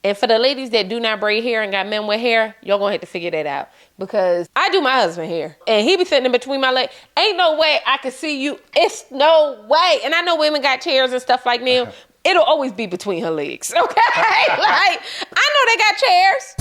And for the ladies that do not braid hair and got men with hair, y'all gonna have to figure that out. Because I do my husband hair. And he be sitting in between my legs. Ain't no way I can see you. It's no way. And I know women got chairs and stuff like me. It'll always be between her legs. Okay? Like, I know they got chairs.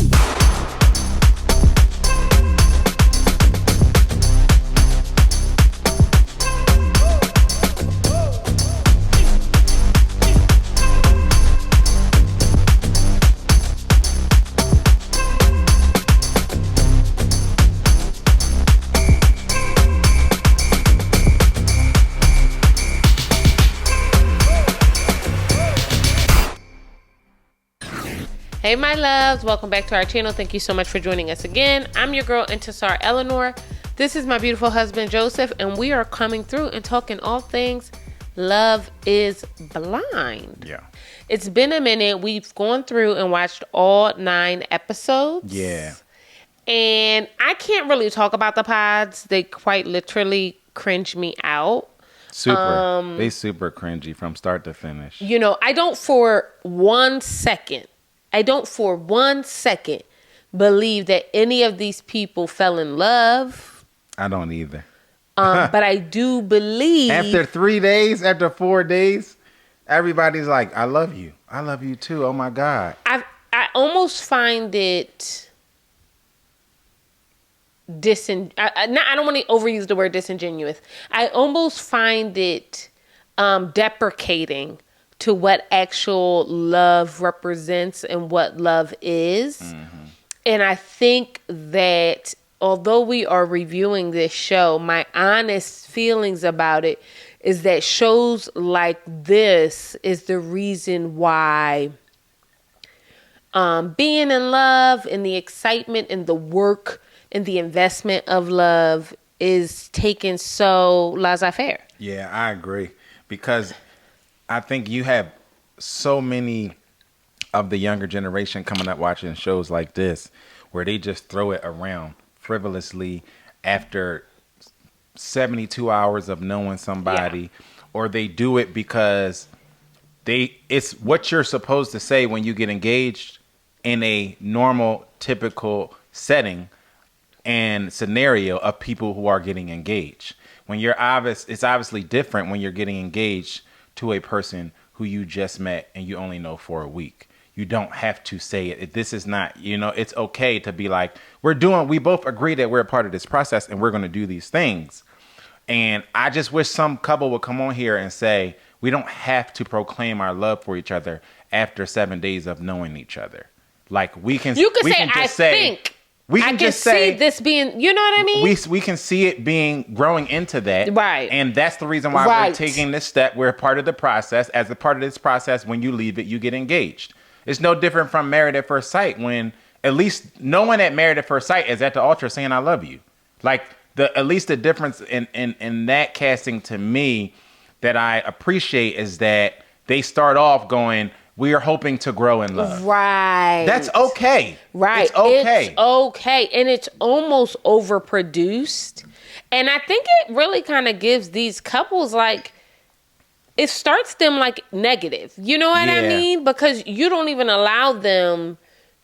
Hey my loves, welcome back to our channel. Thank you so much for joining us again. I'm your girl Intisar Eleanor. This is my beautiful husband Joseph, and we are coming through and talking all things Love is Blind. Yeah. It's been a minute. We've gone through and watched all 9 episodes. Yeah. And I can't really talk about the pods. They quite literally cringe me out. Super. They super cringy from start to finish. You know, I don't for one second believe that any of these people fell in love. I don't either. But I do believe after 3 days, after 4 days, everybody's like, I love you. I love you too. Oh my God. I almost find it I don't want to overuse the word disingenuous. I almost find it deprecating to what actual love represents and what love is. Mm-hmm. And I think that although we are reviewing this show, my honest feelings about it is that shows like this is the reason why being in love and the excitement and the work and the investment of love is taken so laissez-faire. Yeah, I agree. Because I think you have so many of the younger generation coming up watching shows like this where they just throw it around frivolously after 72 hours of knowing somebody, or they do it because it's what you're supposed to say when you get engaged in a normal, typical setting and scenario of people who are getting engaged. When it's obviously different when you're getting engaged to a person who you just met and you only know for a week. You don't have to say it. This is not, it's okay to be like, we both agree that we're a part of this process and we're going to do these things. And I just wish some couple would come on here and say, we don't have to proclaim our love for each other after 7 days of knowing each other. Like we can You can we say, can just I say, think. We can just say see this being, you know what I mean? We can see it growing into that. Right. And that's the reason why we're taking this step. We're a part of the process. As a part of this process, when you leave it, you get engaged. It's no different from Married at First Sight, when at least no one at Married at First Sight is at the altar saying, I love you. Like at least the difference in that casting to me that I appreciate is that they start off going, we are hoping to grow in love. Right. That's okay. Right. It's okay. It's okay. And it's almost overproduced. And I think it really kind of gives these couples it starts them negative. You know what I mean? Because you don't even allow them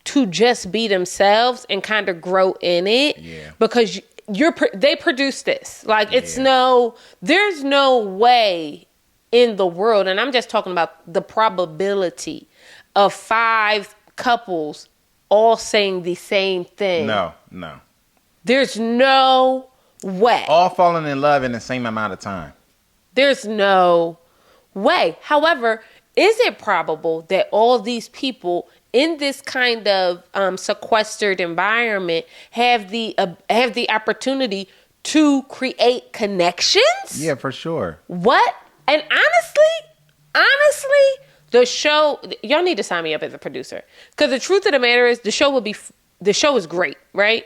to just be themselves and kind of grow in it. Yeah. Because they produce this. There's no way in the world, and I'm just talking about the probability of 5 couples all saying the same thing. No. There's no way. All falling in love in the same amount of time. There's no way. However, is it probable that all these people in this kind of sequestered environment have the opportunity to create connections? Yeah, for sure. What? And honestly, the show, y'all need to sign me up as a producer. Because the truth of the matter is, the show is great, right?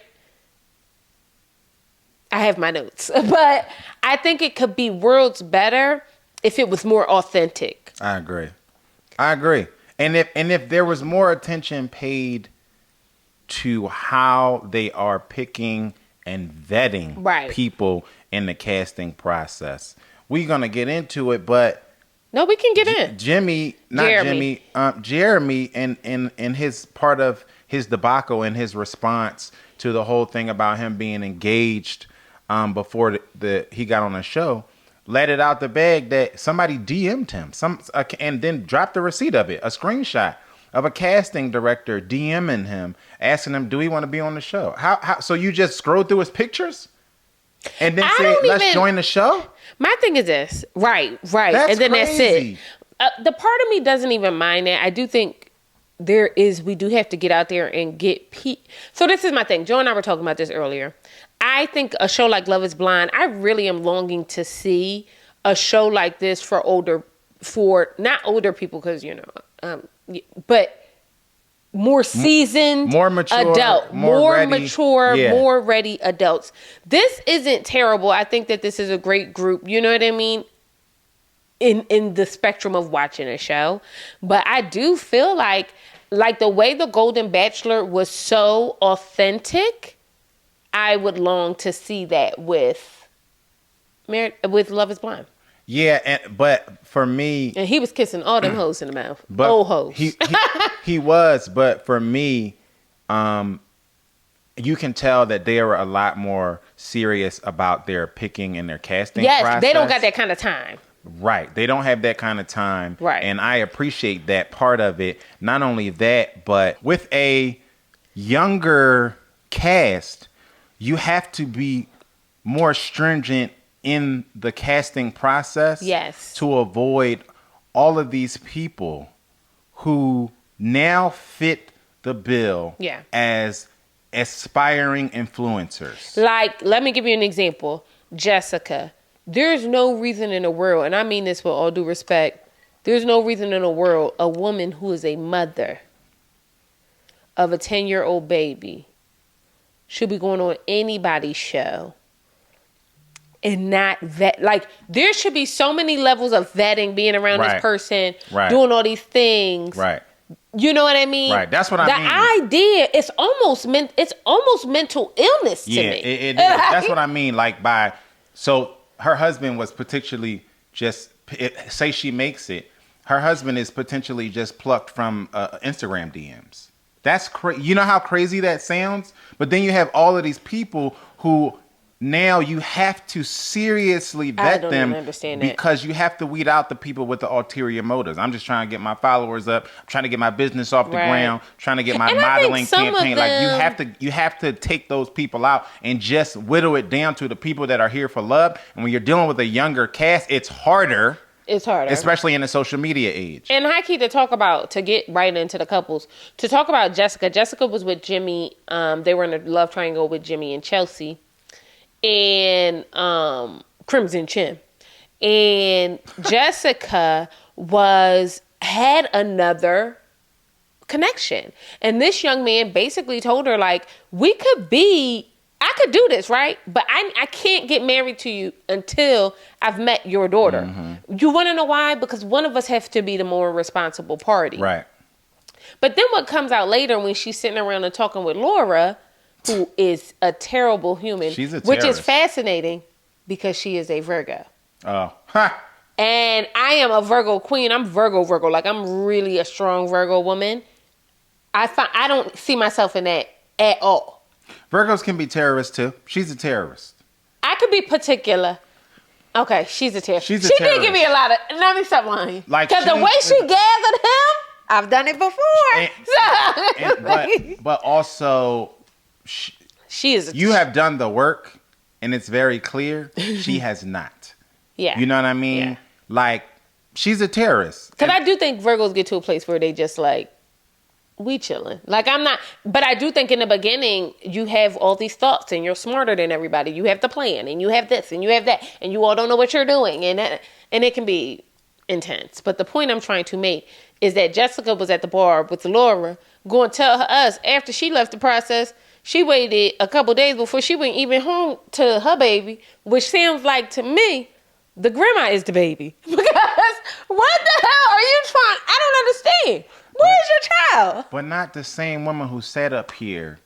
I have my notes. But I think it could be worlds better if it was more authentic. I agree. And if there was more attention paid to how they are picking and vetting people in the casting process. We're going to get into it, but No, we can get in. Jeremy, and his part of his debacle and his response to the whole thing about him being engaged before he got on the show, let it out the bag that somebody DM'd him and then dropped the receipt of it, a screenshot of a casting director DMing him, asking him, do he want to be on the show? How so you just scrolled through his pictures and then said, let's join the show? My thing is this. Right. That's and then crazy. That's it. The part of me doesn't even mind that. I do think we do have to get out there and get So this is my thing. Joe and I were talking about this earlier. I think a show like Love is Blind, I really am longing to see a show like this for not older people, because, but more seasoned, more mature, adult, more ready adults. This isn't terrible. I think that this is a great group. You know what I mean? In the spectrum of watching a show. But I do feel like the way The Golden Bachelor was so authentic, I would long to see that with Love is Blind. Yeah, but for me, and he was kissing all them hoes in the mouth. Old hoes. He was, but for me, you can tell that they were a lot more serious about their picking and their casting process. They don't got that kind of time. Right. They don't have that kind of time. Right. And I appreciate that part of it. Not only that, but with a younger cast, you have to be more stringent in the casting process. Yes. To avoid all of these people who now fit the bill as aspiring influencers. Like, let me give you an example. Jessica. There's no reason in the world, and I mean this with all due respect, there's no reason in the world a woman who is a mother of a 10-year-old baby should be going on anybody's show and not vet. Like, there should be so many levels of vetting, being around this person, doing all these things. Right. You know what I mean? Right. That's what I mean. The idea, it's almost mental illness to me. It is. That's what I mean. So her husband was potentially say she makes it. Her husband is potentially just plucked from Instagram DMs. That's crazy. You know how crazy that sounds? But then you have all of these people who now you have to seriously vet them because you have to weed out the people with the ulterior motives. I'm just trying to get my followers up. I'm trying to get my business off the ground. Trying to get my modeling campaign. You have to take those people out and just whittle it down to the people that are here for love. And when you're dealing with a younger cast, it's harder. It's harder. Especially in the social media age. And Heike, to get right into the couples, to talk about Jessica. Jessica was with Jimmy. They were in a love triangle with Jimmy and Chelsea. And Crimson Chin. And Jessica had another connection. And this young man basically told her, like, I could do this, right? But I can't get married to you until I've met your daughter. Mm-hmm. You want to know why? Because one of us has to be the more responsible party. Right. But then what comes out later when she's sitting around and talking with Laura, who is a terrible human, which is fascinating because she is a Virgo. Oh. Ha! And I am a Virgo queen. I'm Virgo. Like, I'm really a strong Virgo woman. I don't see myself in that at all. Virgos can be terrorists too. She's a terrorist. I could be particular. Okay, she's a terrorist. She did give me a lot of... Let me stop lying. Because the way she gathered him, I've done it before. But also... She is. You have done the work, and it's very clear she has not. Yeah, you know what I mean. Yeah. Like, she's a terrorist. Because I do think Virgos get to a place where they just like, we chilling. Like, I'm not. But I do think in the beginning you have all these thoughts, and you're smarter than everybody. You have the plan, and you have this, and you have that, and you all don't know what you're doing, and it can be intense. But the point I'm trying to make is that Jessica was at the bar with Laura, going to tell us after she left the process. She waited a couple days before she went even home to her baby, which sounds like to me, the grandma is the baby. Because what the hell are you trying? I don't understand. Where's your child? But not the same woman who sat up here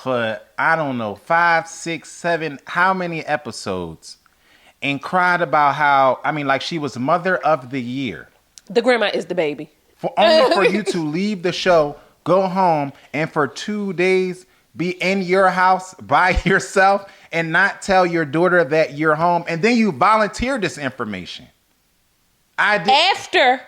for, I don't know, 5, 6, 7, how many episodes, and cried about how, I mean, like she was mother of the year. The grandma is the baby. Only for you to leave the show, go home, and for 2 days be in your house by yourself and not tell your daughter that you're home. And then you volunteer this information. After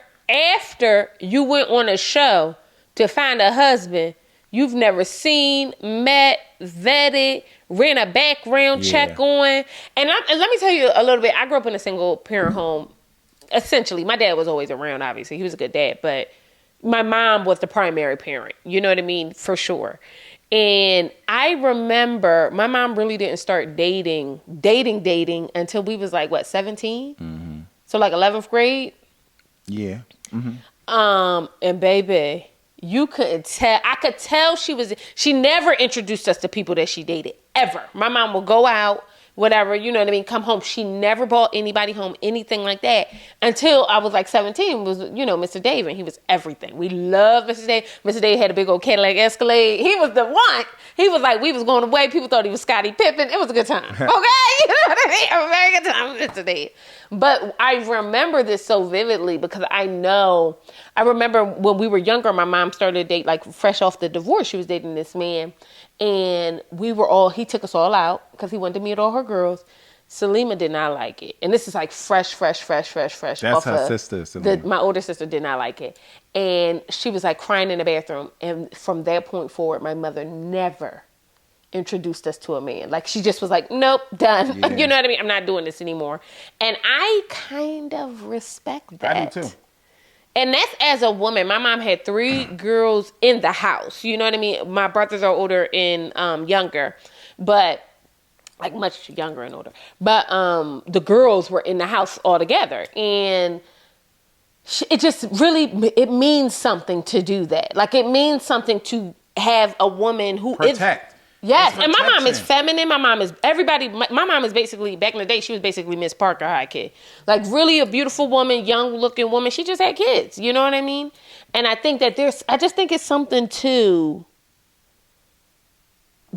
you went on a show to find a husband you've never seen, met, vetted, ran a background check on. And let me tell you a little bit. I grew up in a single parent home. Essentially, my dad was always around, obviously. He was a good dad, but my mom was the primary parent. You know what I mean? For sure. And I remember my mom really didn't start dating until we was like, what, 17? Mm-hmm. So like 11th grade? Yeah. Mm-hmm. And baby, you couldn't tell. I could tell she never introduced us to people that she dated, ever. My mom would go out, whatever, you know what I mean, come home. She never brought anybody home, anything like that, until I was like 17. Was, Mr. Dave, and he was everything. We loved Mr. Dave. Mr. Dave had a big old Cadillac Escalade. He was the one. He was like, we was going away. People thought he was Scottie Pippen. It was a good time. Okay? You know what I mean? A very good time with Mr. Dave. But I remember this so vividly because I remember when we were younger, my mom started to date, like fresh off the divorce, she was dating this man. And he took us all out because he wanted to meet all her girls. Salima did not like it. And this is like fresh. That's her sister. My older sister did not like it. And she was like crying in the bathroom. And from that point forward, my mother never introduced us to a man. Like she just was like, nope, done. Yeah. You know what I mean? I'm not doing this anymore. And I kind of respect that. I do too. And that's as a woman. My mom had 3 girls in the house. You know what I mean? My brothers are older and younger, but like much younger and older. But the girls were in the house all together. And it just really, it means something to do that. Like it means something to have a woman who protect. Yes, and my mom is feminine. My mom is everybody. My mom is basically, back in the day, she was basically Miss Parker high kid. Like really a beautiful woman, young looking woman. She just had kids. You know what I mean? And I think that I just think it's something to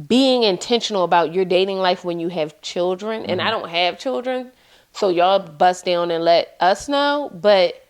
being intentional about your dating life when you have children. And I don't have children, so y'all bust down and let us know. But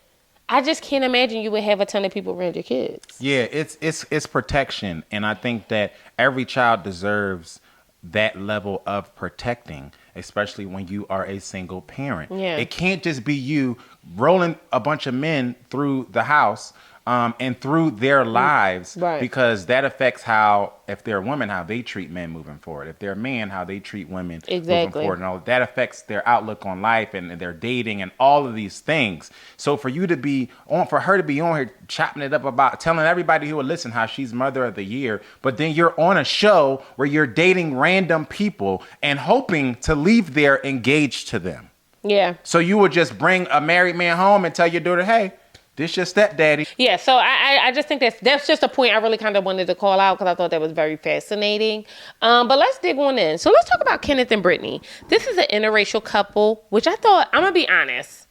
I just can't imagine you would have a ton of people around your kids. Yeah, it's protection, and I think that every child deserves that level of protecting, especially when you are a single parent. Yeah. It can't just be you rolling a bunch of men through the house and through their lives, right? Because that affects how, if they're a woman, how they treat men moving forward. If they're a man, how they treat women moving forward. And all that affects their outlook on life and their dating and all of these things. So for her to be on here chopping it up about telling everybody who will listen how she's mother of the year, but then you're on a show where you're dating random people and hoping to leave there engaged to them. Yeah. So you would just bring a married man home and tell your daughter, hey, this your stepdaddy. Yeah, so I just think that's just a point I really kind of wanted to call out because I thought that was very fascinating. But let's dig on in. So let's talk about Kenneth and Brittany. This is an interracial couple, which I thought, I'm going to be honest,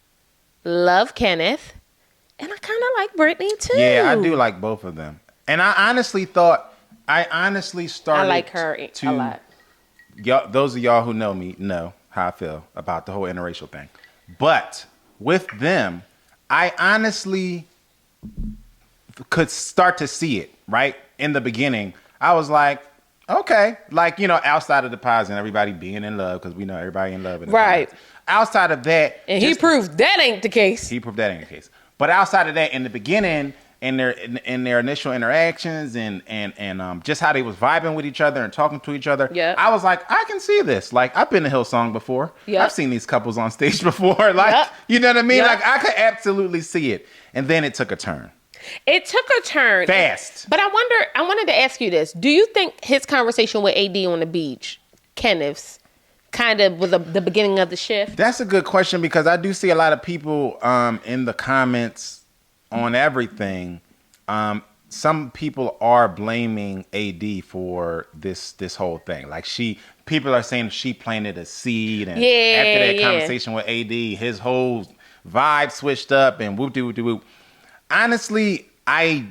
love Kenneth, and I kind of like Brittany too. Yeah, I do like both of them. And I honestly started I like her a lot. Those of y'all who know me know how I feel about the whole interracial thing. But with them, I honestly could start to see it, right? In the beginning, I was like, okay. Like, outside of the pause and everybody being in love, because we know everybody in love. Right. Outside of that. And he proved that ain't the case. But outside of that, in the beginning, in their initial interactions and just how they was vibing with each other and talking to each other, yeah, I was like, I can see this. Like, I've been to Hillsong before. Yep. I've seen these couples on stage before. Like, yep. You know what I mean? Yep. Like, I could absolutely see it. And then it took a turn. Fast. But I wanted to ask you this. Do you think his conversation with AD on the beach, Kenneth's, kind of was the beginning of the shift? That's a good question because I do see a lot of people in the comments on everything. Some people are blaming AD for this whole thing. Like people are saying she planted a seed, and after that conversation with AD, his whole vibe switched up and whoop de whoop de whoop. Honestly, I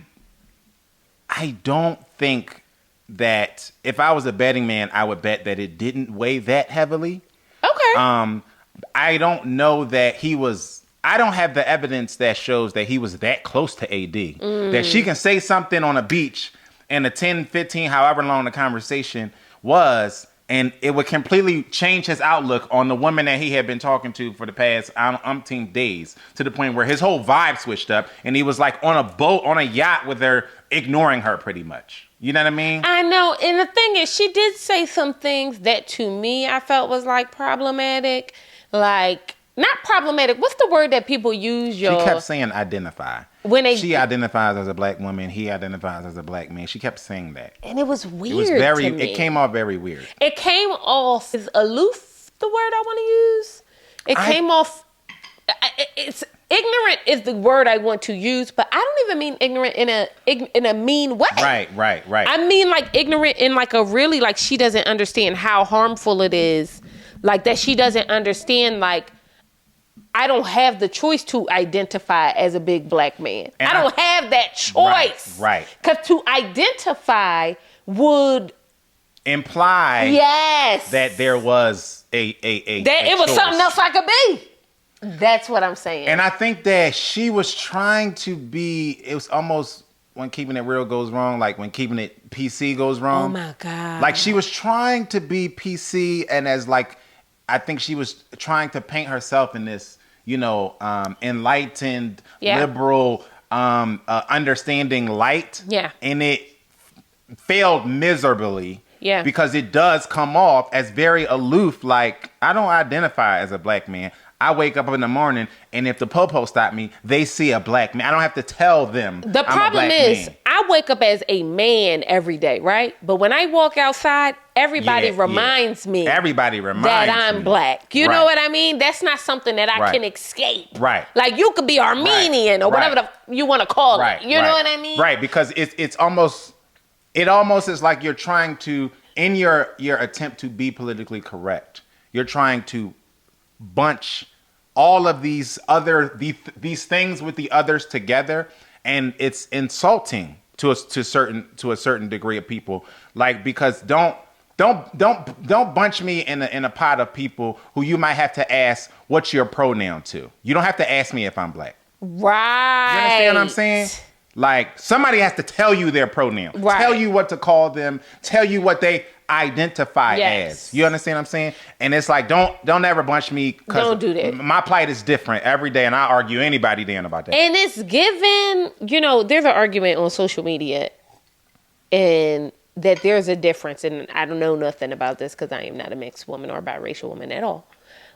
don't think that if I was a betting man, I would bet that it didn't weigh that heavily. Okay. I don't know that he was. I don't have the evidence that shows that he was that close to AD. That she can say something on a beach in a 10, 15, however long the conversation was, and it would completely change his outlook on the woman that he had been talking to for the past umpteen days, to the point where his whole vibe switched up, and he was like on a boat, on a yacht with her, ignoring her pretty much. You know what I mean? I know. And the thing is, she did say some things that to me I felt was like problematic. Like, not problematic. What's the word that people use, y'all? She kept saying identify. She identifies as a black woman. He identifies as a black man. She kept saying that. And it was weird. It was very, to me. it came off very weird. It came off, is aloof the word I want to use? Came off, it's ignorant is the word I want to use, but I don't even mean ignorant in a mean way. Right. I mean like ignorant in like a really, like she doesn't understand how harmful it is. Like that she doesn't understand, like, I don't have the choice to identify as a big black man. And I don't have that choice. Right. Because to identify would imply that there was a that it was something else I could be. That's what I'm saying. And I think that she was trying to be, it was almost when keeping it real goes wrong, like when keeping it PC goes wrong. Oh my God. Like she was trying to be PC, and as like, I think she was trying to paint herself in this, enlightened, liberal, understanding light. Yeah. And it failed miserably. Yeah. Because it does come off as very aloof. Like, I don't identify as a black man. I wake up in the morning, and if the popo stop me, they see a black man. I don't have to tell them. The problem is, I wake up as a man every day, right? But when I walk outside, everybody reminds me. Everybody reminds that I'm black. You know what I mean? That's not something that I can escape. Right. Like you could be Armenian or whatever you want to call it. You know what I mean? Right. Because it almost is like you're trying to, in your attempt to be politically correct, you're trying to bunch all of these things with the others together, and it's insulting to a certain degree of people. Like, because don't bunch me in a pot of people who you might have to ask what's your pronoun to. You don't have to ask me if I'm black. Right. You understand what I'm saying? Like, somebody has to tell you their pronoun, tell you what to call them, tell you what they identify as. You understand what I'm saying? And it's like, don't ever bunch me. Don't do that. My plight is different every day, and I argue anybody damn about that. And it's given, there's an argument on social media, and that there's a difference, and I don't know nothing about this because I am not a mixed woman or a biracial woman at all.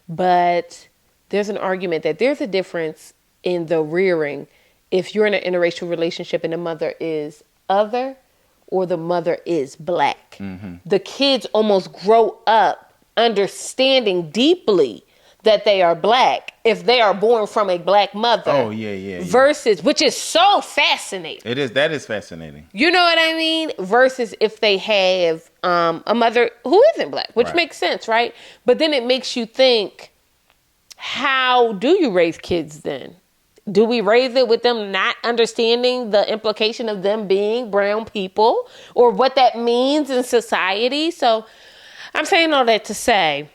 But there's an argument that there's a difference in the rearing if you're in an interracial relationship and the mother is other or the mother is black. Mm-hmm. The kids almost grow up understanding deeply that they are black if they are born from a black mother. Oh, yeah. Versus, which is so fascinating. It is. That is fascinating. You know what I mean? Versus if they have a mother who isn't black, which makes sense, right? But then it makes you think, how do you raise kids then? Do we raise it with them not understanding the implication of them being brown people or what that means in society? So I'm saying all that to say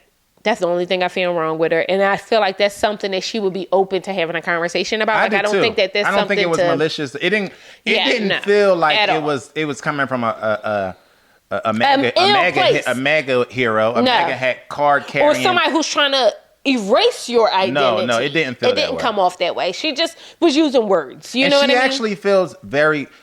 that's the only thing I feel wrong with her. And I feel like that's something that she would be open to having a conversation about. I don't think that there's something. I don't think it was malicious. It didn't feel like it was coming from a mega hero, a mega hat card carrying, or somebody who's trying to erase your identity. No, it didn't feel that way. It didn't come off that way. She just was using words. You know what I mean? She actually feels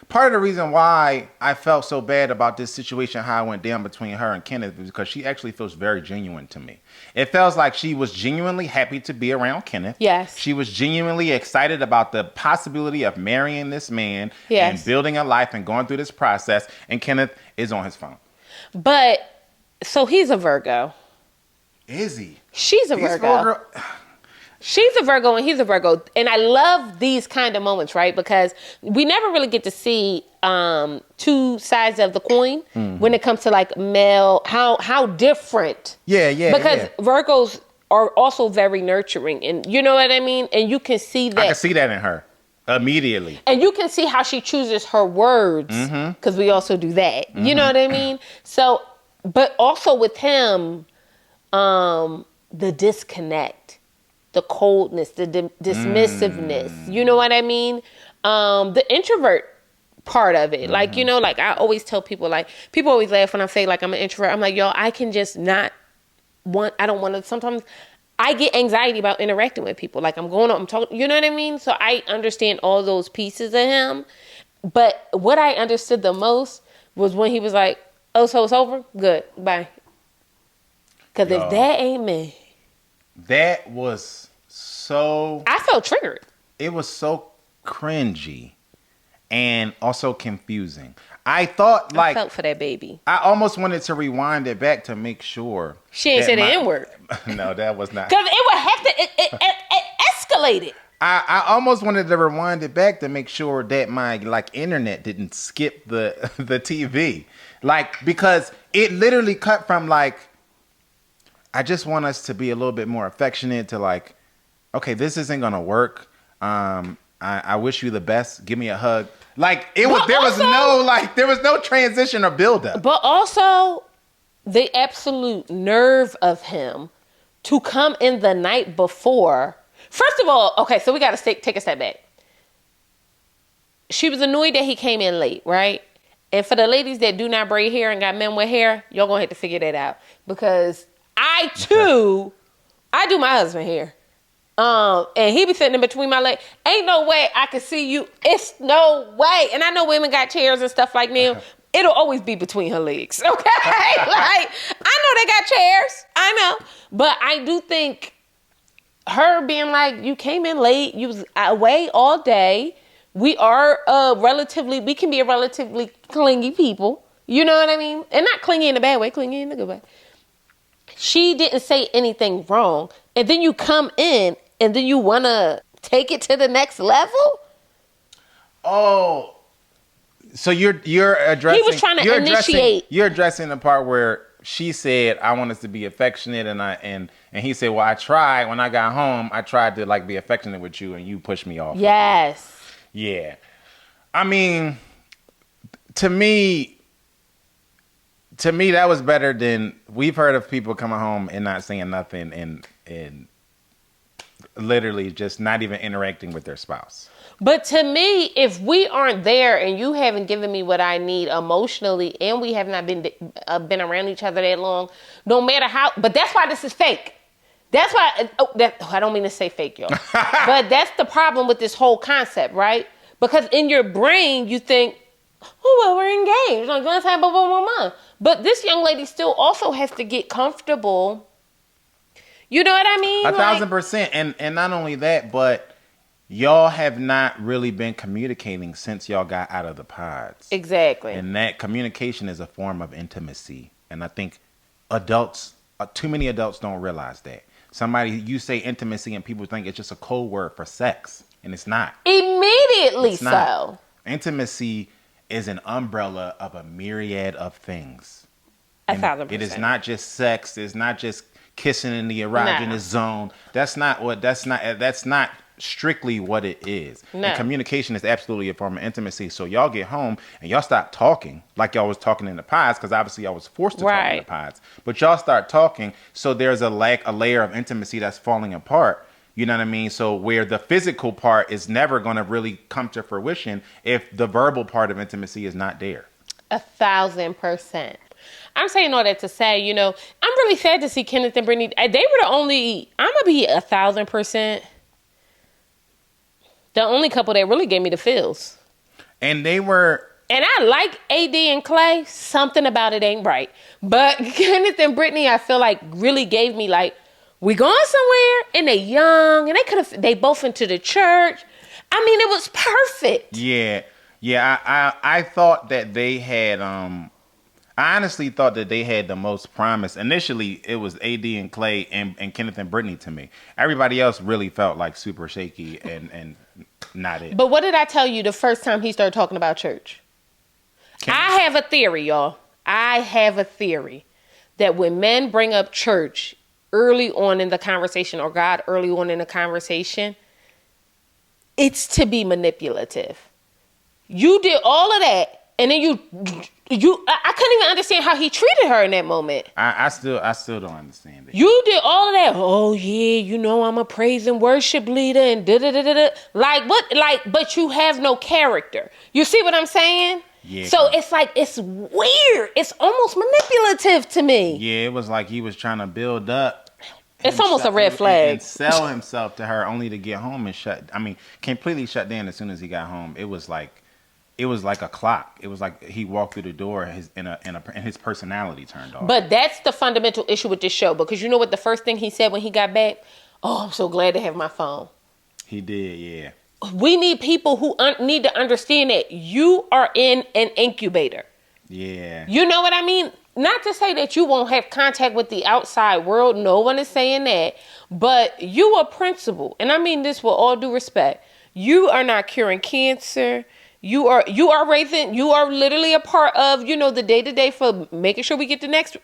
part of the reason why I felt so bad about this situation, how it went down between her and Kenneth, was because she actually feels very genuine to me. It feels like she was genuinely happy to be around Kenneth. Yes. She was genuinely excited about the possibility of marrying this man and building a life and going through this process. And Kenneth is on his phone. But, so he's a Virgo. Is he? She's a Virgo. She's a Virgo and he's a Virgo. And I love these kind of moments, right? Because we never really get to see two sides of the coin when it comes to like male, how different. Because Virgos are also very nurturing. And you know what I mean? And you can see that. I can see that in her immediately. And you can see how she chooses her words. Because we also do that. You know what I mean? So, but also with him, the disconnect, the coldness, the dismissiveness. You know what I mean? The introvert part of it. Like, you know, like I always tell people, like, people always laugh when I say, like, I'm an introvert. I'm like, yo, I can just not I don't want to, sometimes I get anxiety about interacting with people. Like, I'm going on, I'm talking, you know what I mean? So I understand all those pieces of him. But what I understood the most was when he was like, oh, so it's over? Good. Bye. Because if that ain't me. That was so... I felt triggered. It was so cringy and also confusing. I thought, like... I felt for that baby. I almost wanted to rewind it back to make sure... She ain't said the N-word. No, that was not... Because it would have to... It escalated. I almost wanted to rewind it back to make sure that my, like, internet didn't skip the TV. Like, because it literally cut from, like... I just want us to be a little bit more affectionate to, like, okay, this isn't going to work. I wish you the best. Give me a hug. Like, there was no transition or buildup. But also, the absolute nerve of him to come in the night before. First of all, okay, so we got to take a step back. She was annoyed that he came in late, right? And for the ladies that do not braid hair and got men with hair, y'all going to have to figure that out. Because I do my husband hair. And he be sitting in between my legs. Ain't no way I could see you. It's no way. And I know women got chairs and stuff like me. It'll always be between her legs. Okay? Like, I know they got chairs. I know. But I do think her being like, you came in late. You was away all day. We are we can be a relatively clingy people. You know what I mean? And not clingy in a bad way, clingy in a good way. She didn't say anything wrong. And then you come in and then you want to take it to the next level? Oh. So you're addressing... He was trying to initiate. You're addressing the part where she said, I want us to be affectionate. And he said, well, I tried. When I got home, I tried to, like, be affectionate with you and you pushed me off. Yes. Yeah. I mean, to me, that was better than... We've heard of people coming home and not saying nothing and literally just not even interacting with their spouse. But to me, if we aren't there and you haven't given me what I need emotionally and we have not been around each other that long, no matter how... But that's why this is fake. That's why... I don't mean to say fake, y'all. But that's the problem with this whole concept, right? Because in your brain, you think, oh, well, we're engaged. Like, let's have a But this young lady still also has to get comfortable. You know what I mean? 1,000%. And not only that, but y'all have not really been communicating since y'all got out of the pods. Exactly. And that communication is a form of intimacy. And I think adults, too many adults don't realize that. You say intimacy and people think it's just a code word for sex. And it's not. Immediately so. Intimacy is an umbrella of a myriad of things. 1,000%. It is not just sex. It's not just kissing in the erogenous zone. That's not strictly what it is. No. And communication is absolutely a form of intimacy. So y'all get home and y'all stop talking like y'all was talking in the pods, because obviously y'all was forced to talk in the pods. But y'all start talking, so there's a layer of intimacy that's falling apart. You know what I mean? So where the physical part is never going to really come to fruition if the verbal part of intimacy is not there. 1,000%. I'm saying all that to say, you know, I'm really sad to see Kenneth and Brittany. They were the only, I'm going to be 1,000%. The only couple that really gave me the feels. And they were... And I like AD and Clay. Something about it ain't right. But Kenneth and Brittany, I feel like really gave me like, we going somewhere, and they young, and they both into the church. I mean, it was perfect. Yeah. I thought that they had, I honestly thought that they had the most promise. Initially, it was AD and Clay and Kenneth and Brittany to me. Everybody else really felt like super shaky and not it. But what did I tell you the first time he started talking about church? I have a theory, y'all. I have a theory that when men bring up church early on in the conversation, or God early on in the conversation, it's to be manipulative. You did all of that, and then you I couldn't even understand how he treated her in that moment. I still don't understand it. You did all of that. Oh yeah, you know I'm a praise and worship leader and da da da da da. Like what? Like, but you have no character. You see what I'm saying? Yeah. So it's like, it's weird. It's almost manipulative to me. Yeah, it was like he was trying to build up. It's almost a red flag. And sell himself to her only to get home and completely shut down as soon as he got home. It was like a clock. It was like he walked through the door and his personality turned off. But that's the fundamental issue with this show, because you know what the first thing he said when he got back? Oh, I'm so glad to have my phone. He did, yeah. We need people who need to understand that you are in an incubator. Yeah. You know what I mean? Not to say that you won't have contact with the outside world. No one is saying that. But you are principal. And I mean this with all due respect. You are not curing cancer. You are literally a part of, the day-to-day for making sure we get the next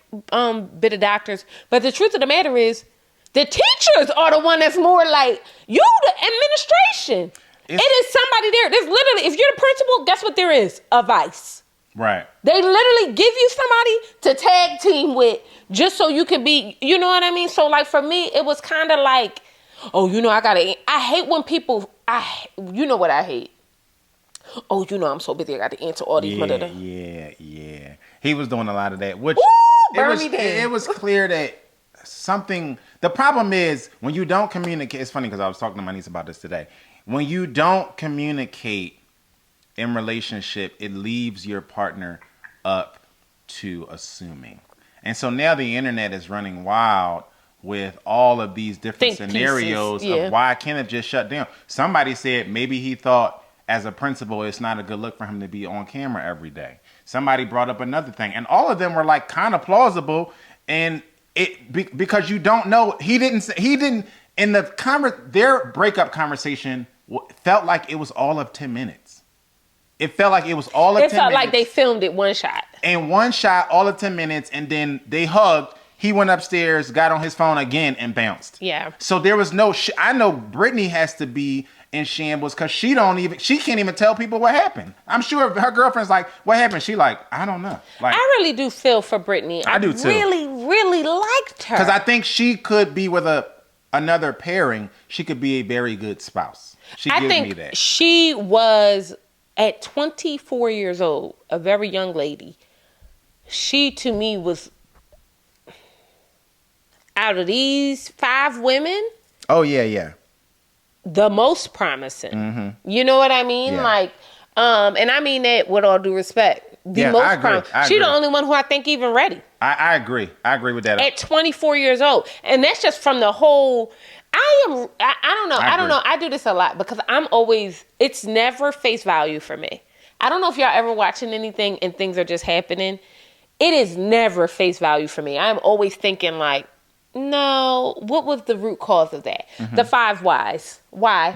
bit of doctors. But the truth of the matter is, the teachers are the one that's more like, you, the administration. It is somebody there. There's literally, if you're the principal, guess what there is? A vice. Right. They literally give you somebody to tag team with just so you can be, you know what I mean? So like for me, it was kind of like, oh, I hate when people, you know what I hate? Oh, I'm so busy. I got to answer all these. Yeah. He was doing a lot of that, which it was clear that something. The problem is when you don't communicate. It's funny because I was talking to my niece about this today. When you don't communicate in relationship, it leaves your partner up to assuming. And so now the internet is running wild with all of these different scenarios of why Kenneth just shut down. Somebody said maybe he thought as a principal, it's not a good look for him to be on camera every day. Somebody brought up another thing, and all of them were like kind of plausible. And because you don't know, he didn't in their breakup conversation felt like it was all of 10 minutes. It felt like it was all of 10 minutes. It felt like they filmed it one shot. And one shot, all of 10 minutes, and then they hugged. He went upstairs, got on his phone again, and bounced. Yeah. So there was no... I know Brittany has to be in shambles because she can't even tell people what happened. I'm sure her girlfriend's like, what happened? She like, I don't know. Like, I really do feel for Brittany. I do too. Really, really liked her. Because I think she could be with another pairing. She could be a very good spouse. I think she was, at 24 years old, a very young lady. She, to me, was, out of these 5 women. Oh, yeah. The most promising. Mm-hmm. You know what I mean? Yeah. Like, and I mean that with all due respect. The most promising. She's the only one who I think even ready. I agree. I agree with that. At 24 years old. And that's just from the whole... I don't know. I don't know. I do this a lot because it's never face value for me. I don't know if y'all ever watching anything and things are just happening. It is never face value for me. I'm always thinking like, no, what was the root cause of that? Mm-hmm. The 5 whys. Why?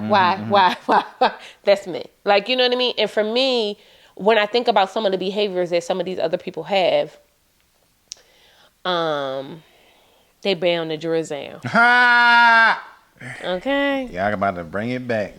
That's me. Like, you know what I mean? And for me, when I think about some of the behaviors that some of these other people have, they bound to drizzle. Okay. Yeah, I'm about to bring it back.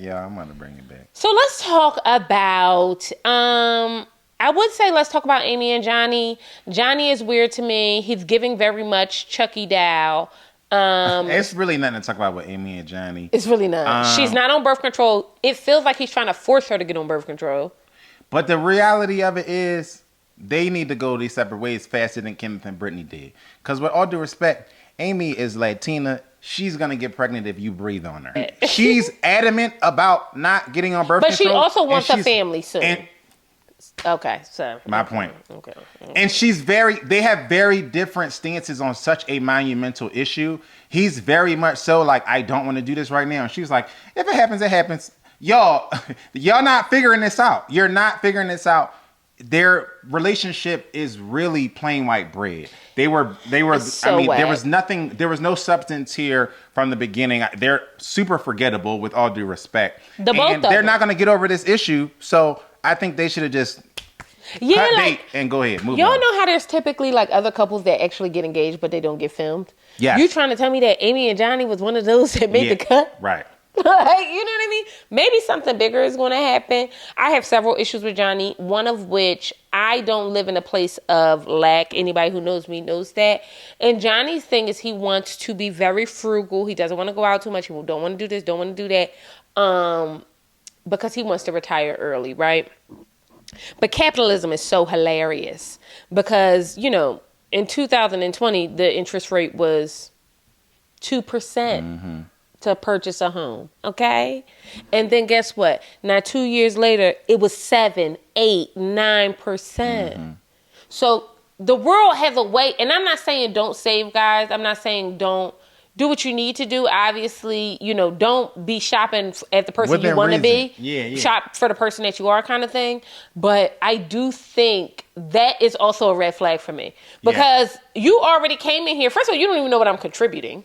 So let's talk about, I would say let's talk about Amy and Johnny. Johnny is weird to me. He's giving very much Chucky Doll. It's really nothing to talk about with Amy and Johnny. It's really not. She's not on birth control. It feels like he's trying to force her to get on birth control. But the reality of it is they need to go these separate ways faster than Kenneth and Brittany did. Because with all due respect, Amy is Latina. She's going to get pregnant if you breathe on her. She's adamant about not getting on birth control. But she also wants a family soon. Okay, so. My point. Okay. And they have very different stances on such a monumental issue. He's very much so like, I don't want to do this right now. And she's like, if it happens, it happens. Y'all not figuring this out. You're not figuring this out. Their relationship is really plain white bread. They were. So whack. There was no substance here from the beginning. They're super forgettable with all due respect. They're not going to get over this issue. So I think they should have just cut bait and go ahead. Move y'all on. know how there's typically like other couples that actually get engaged, but they don't get filmed? Yeah. You trying to tell me that Amy and Johnny was one of those that made the cut? Right. Like, you know what I mean? Maybe something bigger is going to happen. I have several issues with Johnny, one of which I don't live in a place of lack. Anybody who knows me knows that. And Johnny's thing is he wants to be very frugal. He doesn't want to go out too much. He don't want to do this, don't want to do that, because he wants to retire early, right? But capitalism is so hilarious because, you know, in 2020, the interest rate was 2%. To purchase a home, okay? And then guess what? Now 2 years later, it was 7, 8, 9%. So the world has a way, and I'm not saying don't save, guys. I'm not saying don't do what you need to do. Obviously, you know, don't be shopping at the person you want to be. Yeah. Shop for the person that you are, kind of thing. But I do think that is also a red flag for me because you already came in here. First of all, you don't even know what I'm contributing.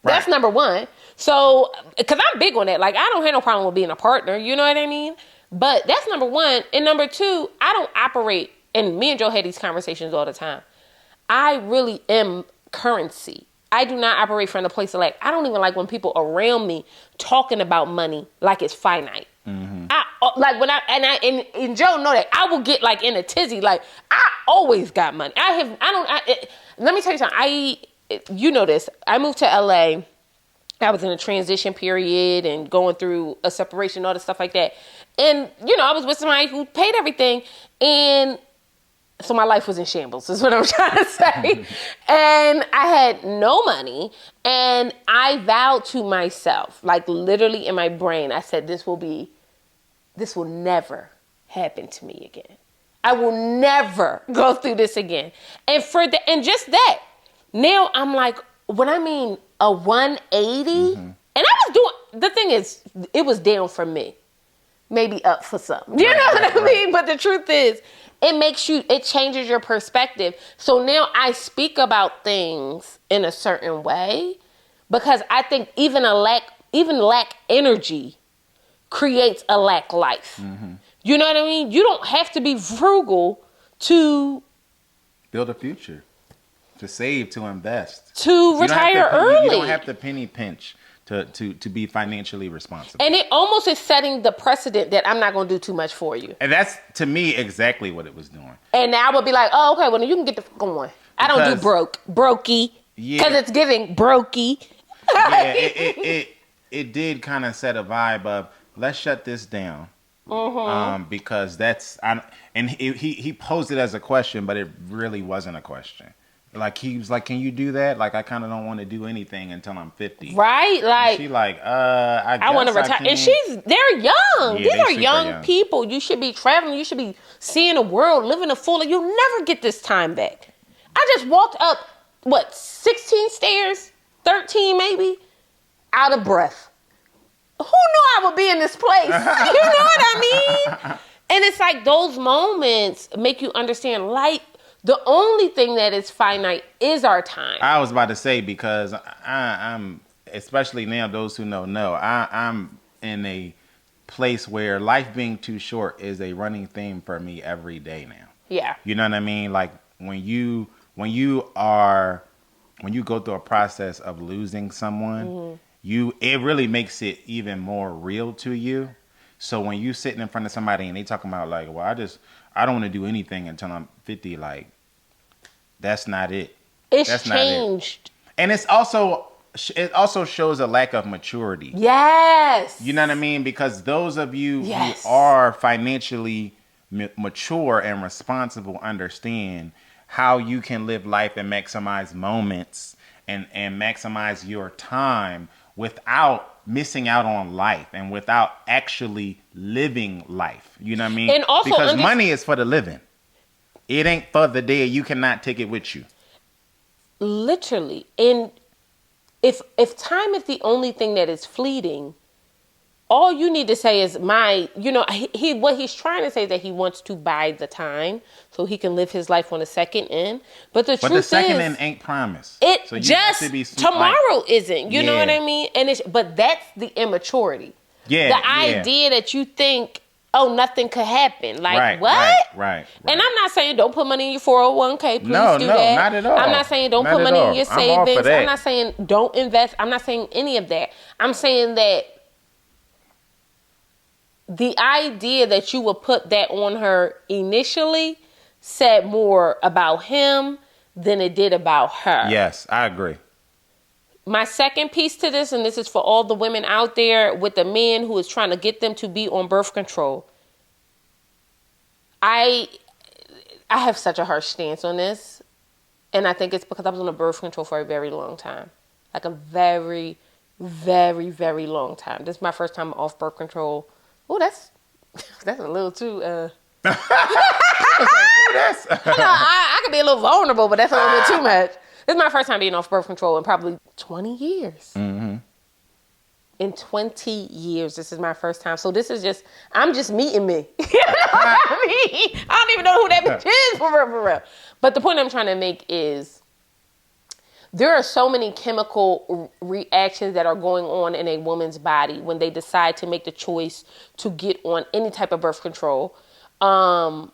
Right. That's number one. So, because I'm big on that. Like, I don't have no problem with being a partner. You know what I mean? But that's number one. And number two, I don't operate, and me and Joe had these conversations all the time. I really am currency. I do not operate from a place of lack. I don't even like when people around me talking about money like it's finite. I like when and Joe know that I will get like in a tizzy. Like, I always got money. Let me tell you something. You know this. I moved to LA. I was in a transition period and going through a separation, all this stuff like that. And, you know, I was with somebody who paid everything. And so my life was in shambles, is what I'm trying to say. And I had no money. And I vowed to myself, like literally in my brain, I said, this will never happen to me again. I will never go through this again. And just that. Now I'm like, when I mean a 180, and I was doing, the thing is, it was down for me, maybe up for some. You know what I mean? But the truth is, it changes your perspective. So now I speak about things in a certain way because I think even lack energy creates a lack life. You know what I mean? You don't have to be frugal to build a future. To save, to invest. To retire early. You don't have to penny pinch to be financially responsible. And it almost is setting the precedent that I'm not going to do too much for you. And that's, to me, exactly what it was doing. And I would be like, oh, okay, well, then you can get the going. I don't do brokey. Because it's giving brokey. It did kind of set a vibe of, let's shut this down. Because that's, and he posed it as a question, but it really wasn't a question. Like, he was like, can you do that? Like, I kind of don't want to do anything until I'm 50. Right? Like, and she like, I want to retire. And they're young. Yeah, These are young people. You should be traveling. You should be seeing the world, living a full. You'll never get this time back. I just walked up, 16 stairs? 13 maybe? Out of breath. Who knew I would be in this place? You know what I mean? And it's like those moments make you understand life. The only thing that is finite is our time. I was about to say, because I'm, especially now, those who know, I'm in a place where life being too short is a running theme for me every day now. Yeah. You know what I mean? Like, when you go through a process of losing someone, it really makes it even more real to you. So when you sitting in front of somebody and they talking about like, well, I don't want to do anything until I'm 50. Like, that's not it. That's changed. And it also shows a lack of maturity. Yes. You know what I mean? Because those of you who are financially mature and responsible understand how you can live life and maximize moments and maximize your time without missing out on life and without actually living life. You know what I mean? And also because money is for the living. It ain't for the dead. You cannot take it with you. Literally. And if time is the only thing that is fleeting, all you need to say is what he's trying to say is that he wants to buy the time so he can live his life on the second end. But the truth is, the second end ain't promised. It just tomorrow isn't. You know what I mean? But that's the immaturity. Yeah. The idea that you think, oh, nothing could happen. Like, what? Right. And I'm not saying don't put money in your 401k. Please do that. No, not at all. I'm not saying don't put money in your savings. I'm not saying don't invest. I'm not saying any of that. I'm saying that the idea that you would put that on her initially said more about him than it did about her. Yes, I agree. My second piece to this, and this is for all the women out there with the man who is trying to get them to be on birth control. I have such a harsh stance on this, and I think it's because I was on a birth control for a very long time. Like a very, very, very long time. This is my first time off birth control. Oh, that's a little too. I could be a little vulnerable, but that's a little bit too much. This is my first time being off birth control in probably 20 years. Mm-hmm. In 20 years, this is my first time. So this is just, I'm just meeting me. You know what I mean? I don't even know who that bitch is for real. But the point I'm trying to make is there are so many chemical reactions that are going on in a woman's body when they decide to make the choice to get on any type of birth control. And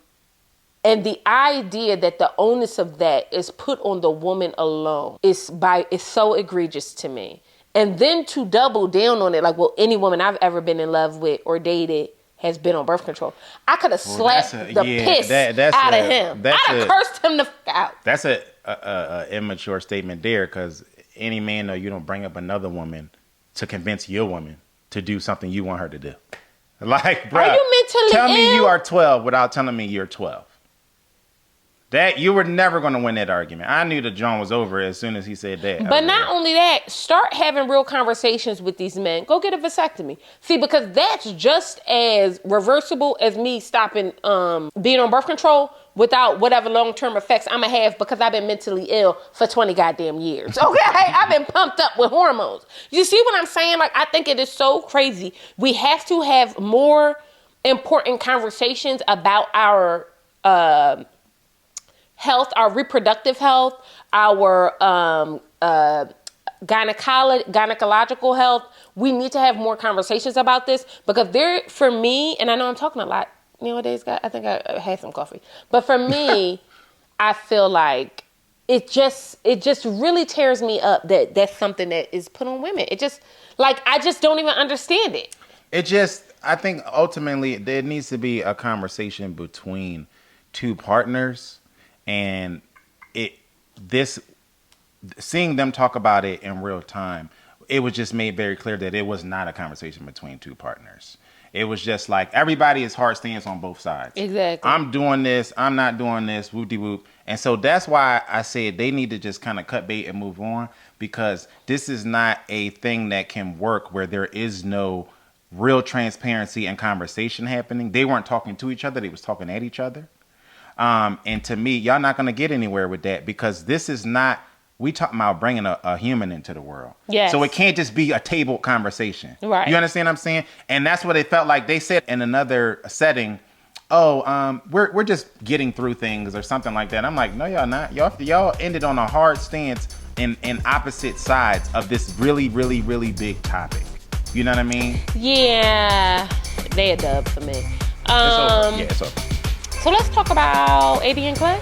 the idea that the onus of that is put on the woman alone is so egregious to me. And then to double down on it, like, well, any woman I've ever been in love with or dated has been on birth control. I could have slapped the piss out of him. I'd have cursed him the f out. That's a immature statement there, because any man, though, you don't bring up another woman to convince your woman to do something you want her to do. Like, bro, are you mentally tell ill? me you are 12 without telling me you're 12. That you were never going to win that argument. I knew the John was over as soon as he said that. But not only that, start having real conversations with these men. Go get a vasectomy. See, because that's just as reversible as me stopping being on birth control without whatever long-term effects I'm going to have because I've been mentally ill for 20 goddamn years. Okay? I've been pumped up with hormones. You see what I'm saying? Like, I think it is so crazy. We have to have more important conversations about our health, our reproductive health, our gynecological health. We need to have more conversations about this because for me, and I know I'm talking a lot nowadays, guys, I think I had some coffee. But for me, I feel like it just really tears me up that that's something that is put on women. It just, like, I just don't even understand it. I think ultimately there needs to be a conversation between two partners. And seeing them talk about it in real time, it was just made very clear that it was not a conversation between two partners. It was just like everybody is hard stance on both sides. Exactly. I'm doing this. I'm not doing this. Whoop-de-whoop. And so that's why I said they need to just kind of cut bait and move on, because this is not a thing that can work where there is no real transparency and conversation happening. They weren't talking to each other. They was talking at each other. And to me, y'all not going to get anywhere with that, because this is not, we talking about bringing a human into the world. Yes. So it can't just be a table conversation. Right. You understand what I'm saying? And that's what it felt like. They said in another setting, we're just getting through things or something like that. I'm like, no, y'all not. Y'all ended on a hard stance in opposite sides of this really, really, really big topic. You know what I mean? Yeah. They a dub for me. It's over. Yeah, it's over. So let's talk about AB and Clay.